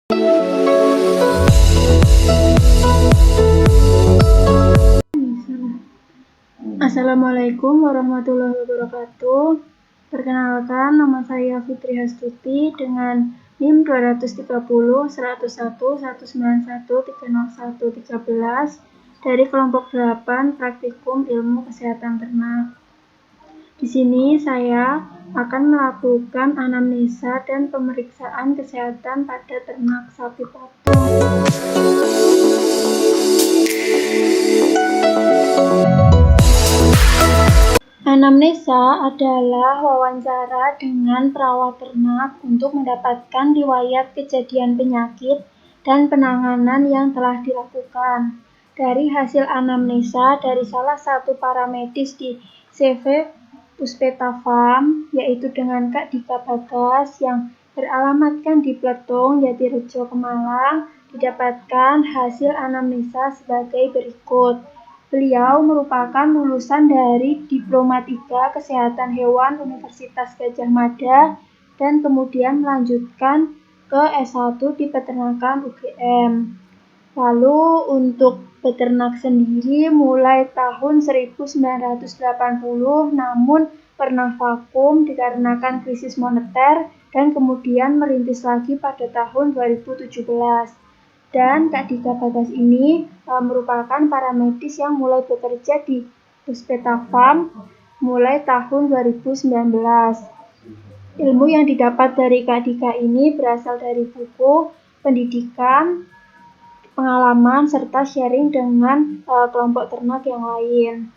Assalamualaikum warahmatullahi wabarakatuh. Perkenalkan, nama saya Fitri Hastuti dengan NIM 230 101 191 301 13 dari kelompok 8 Praktikum Ilmu Kesehatan Ternak. Di sini saya akan melakukan anamnesa dan pemeriksaan kesehatan pada ternak sapi patung. Anamnesa adalah wawancara dengan perawat ternak untuk mendapatkan riwayat kejadian penyakit dan penanganan yang telah dilakukan. Dari hasil anamnesa dari salah satu paramedis di CV Puspeta Farm, yaitu dengan Kak Dika Bagas yang beralamatkan di Pletung, Jatirejo, Pemalang, didapatkan hasil anamnesa sebagai berikut. Beliau merupakan lulusan dari Diploma 3 Kesehatan Hewan Universitas Gadjah Mada dan kemudian melanjutkan ke S1 di Peternakan UGM. Lalu untuk peternak sendiri mulai tahun 1980 namun pernah vakum dikarenakan krisis moneter dan kemudian merintis lagi pada tahun 2017. Dan Kak Dika Bagas ini merupakan paramedis yang mulai bekerja di Puspeta Farm mulai tahun 2019. Ilmu yang didapat dari Kak Dika ini berasal dari buku, pendidikan, pengalaman, serta sharing dengan kelompok ternak yang lain.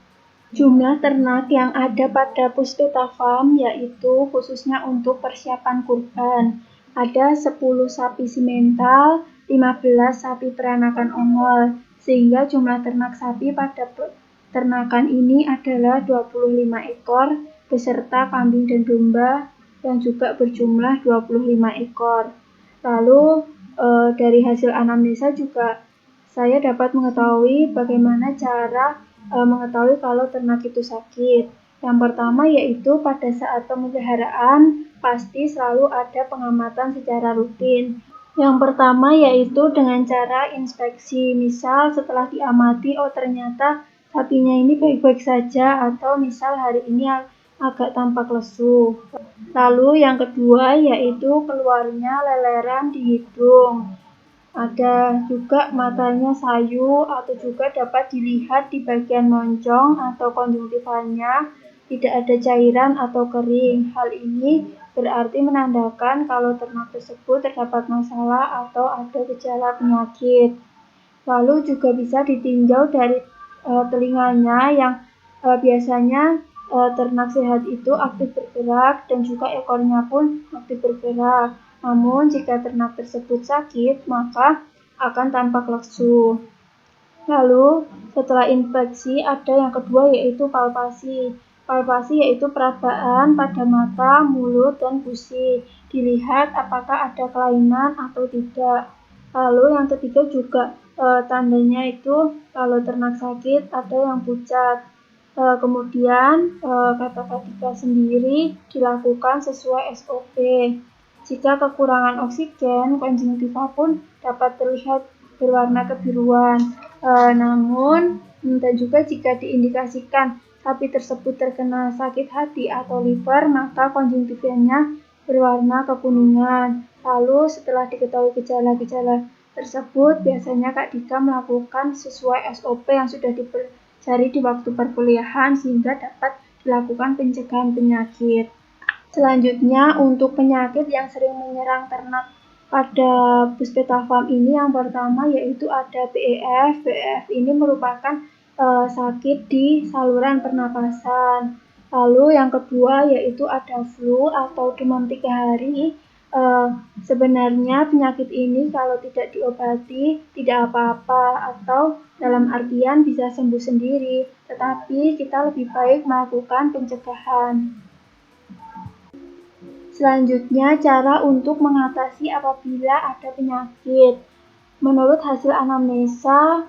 Jumlah ternak yang ada pada Puspeta Farm yaitu khususnya untuk persiapan kurban. Ada 10 sapi simental, 15 sapi peranakan ongol, sehingga jumlah ternak sapi pada peternakan ini adalah 25 ekor, beserta kambing dan domba yang juga berjumlah 25 ekor. Lalu dari hasil anamnesa juga saya dapat mengetahui bagaimana cara mengetahui kalau ternak itu sakit. Yang pertama yaitu pada saat pemeliharaan pasti selalu ada pengamatan secara rutin. Yang pertama yaitu dengan cara inspeksi, misal setelah diamati, oh ternyata sapinya ini baik-baik saja, atau misal hari ini agak tampak lesu. Lalu yang kedua yaitu keluarnya leleran di hidung. Ada juga matanya sayu atau juga dapat dilihat di bagian moncong atau konjungtivalnya tidak ada cairan atau kering. Hal ini berarti menandakan kalau ternak tersebut terdapat masalah atau ada gejala penyakit. Lalu juga bisa ditinjau dari telinganya yang biasanya ternak sehat itu aktif bergerak dan juga ekornya pun aktif bergerak. Namun jika ternak tersebut sakit, maka akan tampak lesu. Lalu setelah inspeksi ada yang kedua yaitu palpasi. Palpasi yaitu perabaan pada mata, mulut, dan gusi. Dilihat apakah ada kelainan atau tidak. Lalu yang ketiga juga tandanya itu kalau ternak sakit ada yang pucat. Kemudian kata Kak Dika sendiri dilakukan sesuai SOP. Jika kekurangan oksigen, konjungtiva pun dapat terlihat berwarna kebiruan. Namun dan juga jika diindikasikan sapi tersebut terkena sakit hati atau liver, maka konjungtivanya berwarna kekuningan. Lalu setelah diketahui gejala-gejala tersebut, biasanya Kak Dika melakukan sesuai SOP yang sudah dipelajari di waktu perkuliahan sehingga dapat dilakukan pencegahan penyakit. Selanjutnya untuk penyakit yang sering menyerang ternak pada Puspeta Farm ini yang pertama yaitu ada BEF. BEF ini merupakan sakit di saluran pernapasan. Lalu yang kedua yaitu ada flu atau demam 3 hari. Sebenarnya penyakit ini kalau tidak diobati tidak apa-apa atau dalam artian bisa sembuh sendiri, tetapi kita lebih baik melakukan pencegahan. Selanjutnya cara untuk mengatasi apabila ada penyakit. Menurut hasil anamnesa,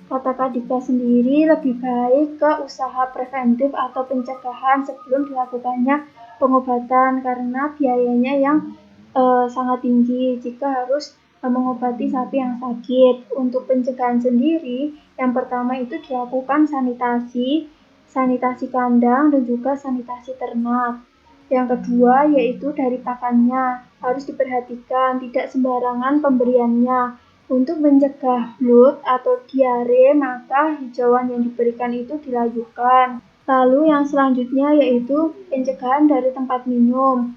kata Kak Dika sendiri lebih baik ke usaha preventif atau pencegahan sebelum dilakukannya pengobatan karena biayanya yang sangat tinggi jika harus mengobati sapi yang sakit. Untuk pencegahan sendiri, yang pertama itu dilakukan sanitasi kandang dan juga sanitasi ternak. Yang kedua yaitu dari pakannya, harus diperhatikan tidak sembarangan pemberiannya. Untuk mencegah bloat atau diare, maka hijauan yang diberikan itu dilayukan. Lalu yang selanjutnya yaitu pencegahan dari tempat minum.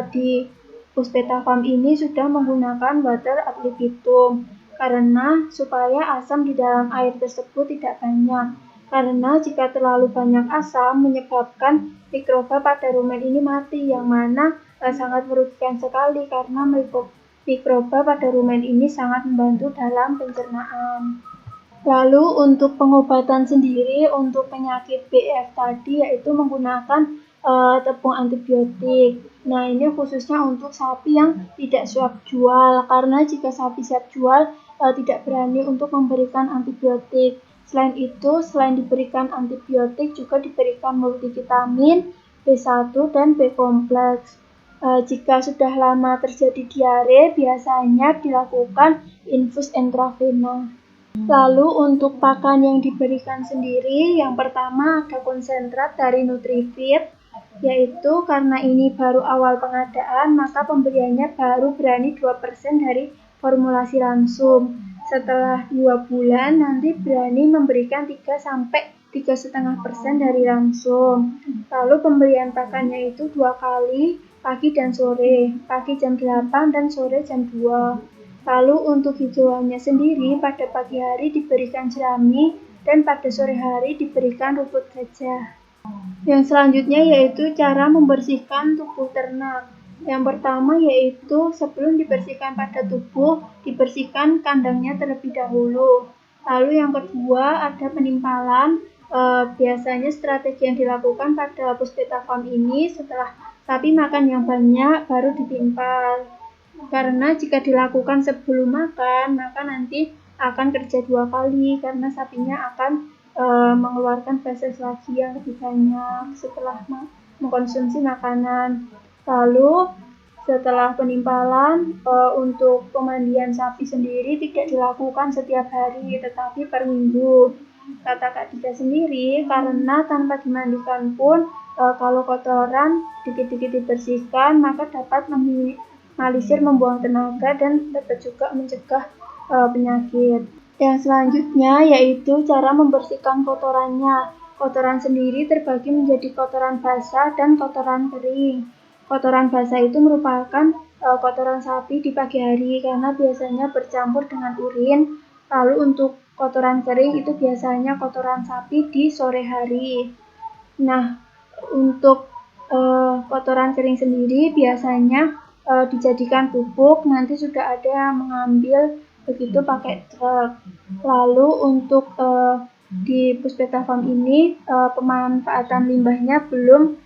Di Puspeta Farm ini sudah menggunakan water ad libitum karena supaya asam di dalam air tersebut tidak banyak. Karena jika terlalu banyak asam menyebabkan mikroba pada rumen ini mati, yang mana sangat merugikan sekali karena mikroba pada rumen ini sangat membantu dalam pencernaan. Lalu untuk pengobatan sendiri untuk penyakit BF tadi yaitu menggunakan tepung antibiotik. Nah, ini khususnya untuk sapi yang tidak siap jual, karena jika sapi siap jual tidak berani untuk memberikan antibiotik. Selain itu, selain diberikan antibiotik juga diberikan multivitamin, B1 dan B kompleks. Jika sudah lama terjadi diare, biasanya dilakukan infus intravena. Lalu untuk pakan yang diberikan sendiri, yang pertama ada konsentrat dari Nutrifit, yaitu karena ini baru awal pengadaan, maka pemberiannya baru berani 2% dari formulasi langsung. Setelah 2 bulan, nanti berani memberikan 3–3,5% dari langsung. Lalu pemberian pakannya itu 2 kali, pagi dan sore, pagi jam 8 dan sore jam 2. Lalu untuk hijauannya sendiri, pada pagi hari diberikan jerami dan pada sore hari diberikan rumput gajah. Yang selanjutnya yaitu cara membersihkan tubuh ternak. Yang pertama yaitu sebelum dibersihkan pada tubuh, dibersihkan kandangnya terlebih dahulu. Lalu yang kedua ada penimpalan. Biasanya strategi yang dilakukan pada Puspeta Farm ini setelah sapi makan yang banyak baru ditimpal. Karena jika dilakukan sebelum makan, maka nanti akan kerja 2 kali karena sapinya akan mengeluarkan feses lagi yang lebih banyak setelah mengkonsumsi makanan. Lalu setelah penimpalan, untuk pemandian sapi sendiri tidak dilakukan setiap hari tetapi per minggu. Kata Kak Dika sendiri, karena tanpa dimandikan pun kalau kotoran dikit-dikit dibersihkan maka dapat minimalisir membuang tenaga dan dapat juga mencegah penyakit. Yang selanjutnya yaitu cara membersihkan kotorannya. Kotoran sendiri terbagi menjadi kotoran basah dan kotoran kering. Kotoran basah itu merupakan kotoran sapi di pagi hari karena biasanya bercampur dengan urin. Lalu untuk kotoran kering itu biasanya kotoran sapi di sore hari. Nah, untuk kotoran kering sendiri biasanya dijadikan pupuk, nanti sudah ada yang mengambil begitu pakai truk. Lalu untuk di Puspeta Farm ini pemanfaatan limbahnya belum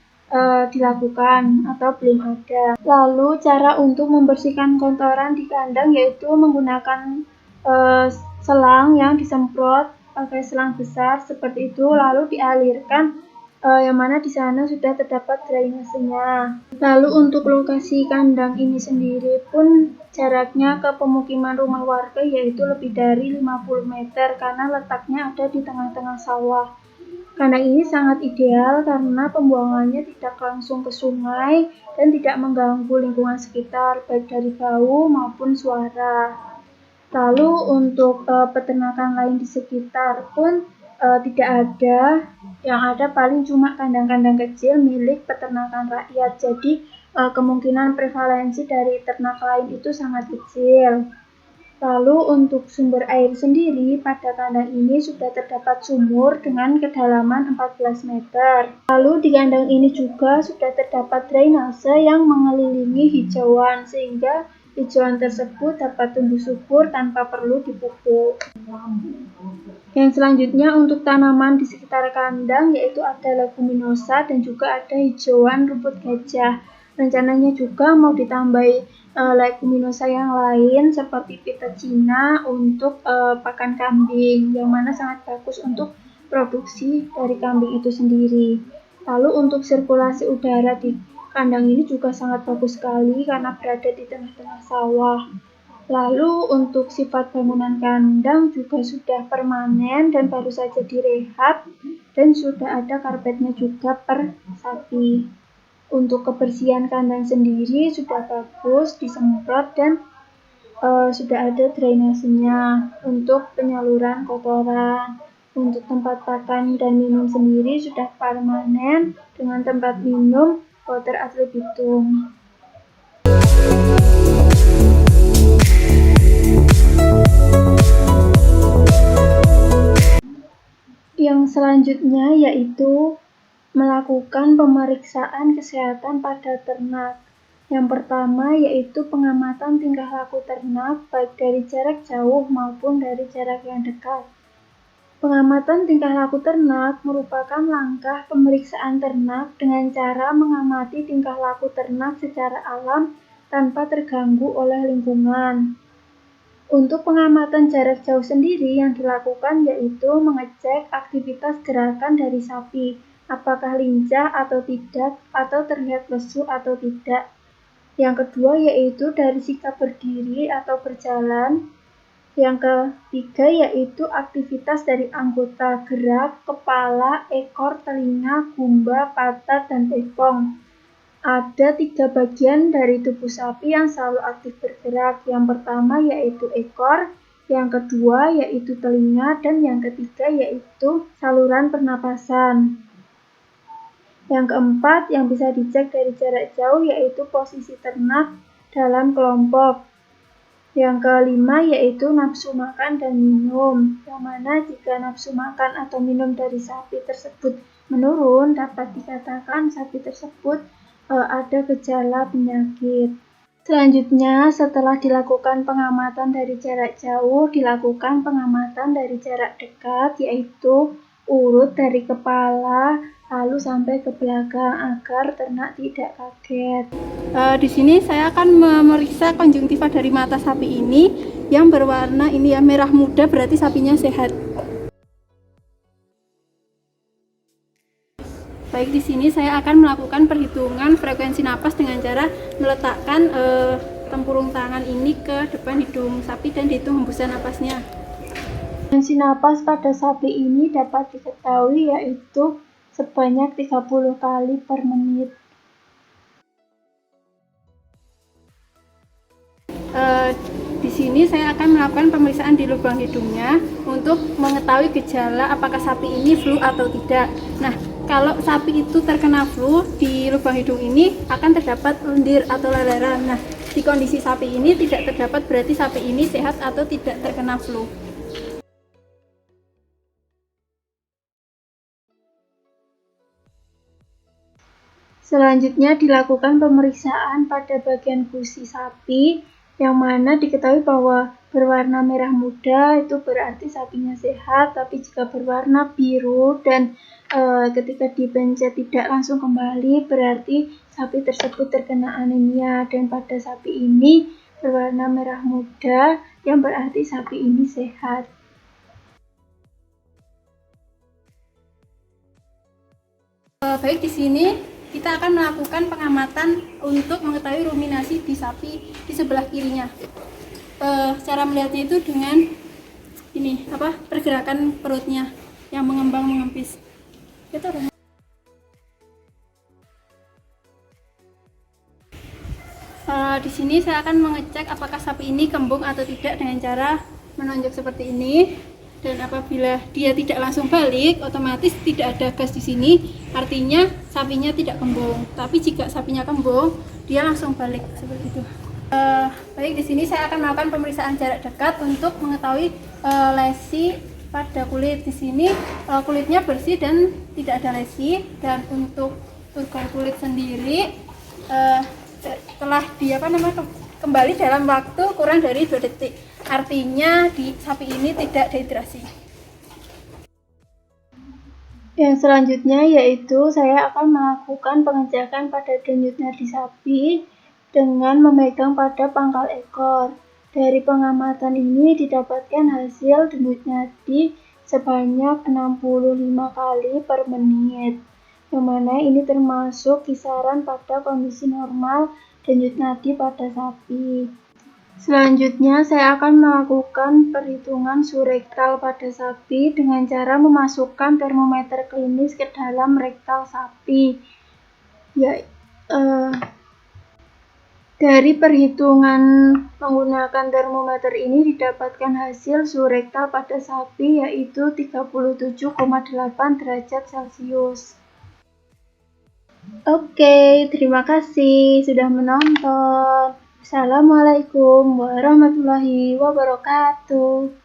dilakukan atau belum ada. Lalu cara untuk membersihkan kotoran di kandang yaitu menggunakan selang yang disemprot pakai selang besar seperti itu, lalu dialirkan yang mana di sana sudah terdapat drainasenya. Lalu untuk lokasi kandang ini sendiri pun jaraknya ke pemukiman rumah warga yaitu lebih dari 50 meter karena letaknya ada di tengah-tengah sawah. Kandang ini sangat ideal karena pembuangannya tidak langsung ke sungai dan tidak mengganggu lingkungan sekitar baik dari bau maupun suara. Lalu untuk peternakan lain di sekitar pun tidak ada, yang ada paling cuma kandang-kandang kecil milik peternakan rakyat. Jadi kemungkinan prevalensi dari ternak lain itu sangat kecil. Lalu untuk sumber air sendiri, pada kandang ini sudah terdapat sumur dengan kedalaman 14 meter. Lalu di kandang ini juga sudah terdapat drainase yang mengelilingi hijauan sehingga hijauan tersebut dapat tumbuh subur tanpa perlu dipupuk. Yang selanjutnya untuk tanaman di sekitar kandang yaitu ada leguminosa dan juga ada hijauan rumput gajah. Rencananya juga mau ditambahi leguminosa yang lain seperti pita cina untuk pakan kambing, yang mana sangat bagus untuk produksi dari kambing itu sendiri. Lalu untuk sirkulasi udara di Kandang ini juga sangat bagus sekali karena berada di tengah-tengah sawah. Lalu untuk sifat bangunan kandang juga sudah permanen dan baru saja direhab dan sudah ada karpetnya juga per sapi. Untuk kebersihan kandang sendiri sudah bagus, disemprot dan sudah ada drainasenya untuk penyaluran kotoran. Untuk tempat pakan dan minum sendiri sudah permanen dengan tempat minum water ad libitum. Yang selanjutnya yaitu melakukan pemeriksaan kesehatan pada ternak. Yang pertama yaitu pengamatan tingkah laku ternak baik dari jarak jauh maupun dari jarak yang dekat. Pengamatan tingkah laku ternak merupakan langkah pemeriksaan ternak dengan cara mengamati tingkah laku ternak secara alam tanpa terganggu oleh lingkungan. Untuk pengamatan jarak jauh sendiri yang dilakukan yaitu mengecek aktivitas gerakan dari sapi, apakah lincah atau tidak, atau terlihat lesu atau tidak. Yang kedua yaitu dari sikap berdiri atau berjalan. Yang ketiga yaitu aktivitas dari anggota gerak, kepala, ekor, telinga, gumba, pantat, dan tepung. Ada 3 bagian dari tubuh sapi yang selalu aktif bergerak. Yang pertama yaitu ekor, yang kedua yaitu telinga, dan yang ketiga yaitu saluran pernapasan. Yang keempat yang bisa dicek dari jarak jauh yaitu posisi ternak dalam kelompok. Yang kelima yaitu nafsu makan dan minum, yang mana jika nafsu makan atau minum dari sapi tersebut menurun, dapat dikatakan sapi tersebut ada gejala penyakit. Selanjutnya, setelah dilakukan pengamatan dari jarak jauh, dilakukan pengamatan dari jarak dekat, yaitu urut dari kepala lalu sampai ke belakang agar ternak tidak kaget. Di sini saya akan memeriksa konjungtiva dari mata sapi ini yang berwarna ini ya merah muda, berarti sapinya sehat. Baik, di sini saya akan melakukan perhitungan frekuensi napas dengan cara meletakkan tempurung tangan ini ke depan hidung sapi dan dihitung hembusan napasnya. Frekuensi napas pada sapi ini dapat diketahui yaitu sebanyak 30 kali per menit. Di sini saya akan melakukan pemeriksaan di lubang hidungnya untuk mengetahui gejala apakah sapi ini flu atau tidak. Nah, kalau sapi itu terkena flu, di lubang hidung ini akan terdapat lendir atau leleran. Nah, di kondisi sapi ini tidak terdapat, berarti sapi ini sehat atau tidak terkena flu. Selanjutnya dilakukan pemeriksaan pada bagian gusi sapi, yang mana diketahui bahwa berwarna merah muda itu berarti sapinya sehat, tapi jika berwarna biru dan ketika dipencet tidak langsung kembali berarti sapi tersebut terkena anemia, dan pada sapi ini berwarna merah muda yang berarti sapi ini sehat. Baik, di sini kita akan melakukan pengamatan untuk mengetahui ruminasi di sapi di sebelah kirinya. Cara melihatnya itu dengan ini pergerakan perutnya yang mengembang mengempis. Di sini saya akan mengecek apakah sapi ini kembung atau tidak dengan cara menonjok seperti ini. Dan apabila dia tidak langsung balik, otomatis tidak ada gas di sini, artinya sapinya tidak kembung. Tapi jika sapinya kembung, dia langsung balik seperti itu. Baik, di sini saya akan melakukan pemeriksaan jarak dekat untuk mengetahui lesi pada kulit. Di sini kulitnya bersih dan tidak ada lesi. Dan untuk turgor kulit sendiri telah kembali dalam waktu kurang dari 2 detik. Artinya di sapi ini tidak dehidrasi. Yang selanjutnya yaitu saya akan melakukan pengecekan pada denyut nadi sapi dengan memegang pada pangkal ekor. Dari pengamatan ini didapatkan hasil denyut nadi sebanyak 65 kali per menit. yang mana ini termasuk kisaran pada kondisi normal denyut nadi pada sapi. Selanjutnya, saya akan melakukan perhitungan suhu rektal pada sapi dengan cara memasukkan termometer klinis ke dalam rektal sapi. Dari perhitungan menggunakan termometer ini didapatkan hasil suhu rektal pada sapi yaitu 37,8 derajat Celcius. Oke, terima kasih sudah menonton. Assalamualaikum warahmatullahi wabarakatuh.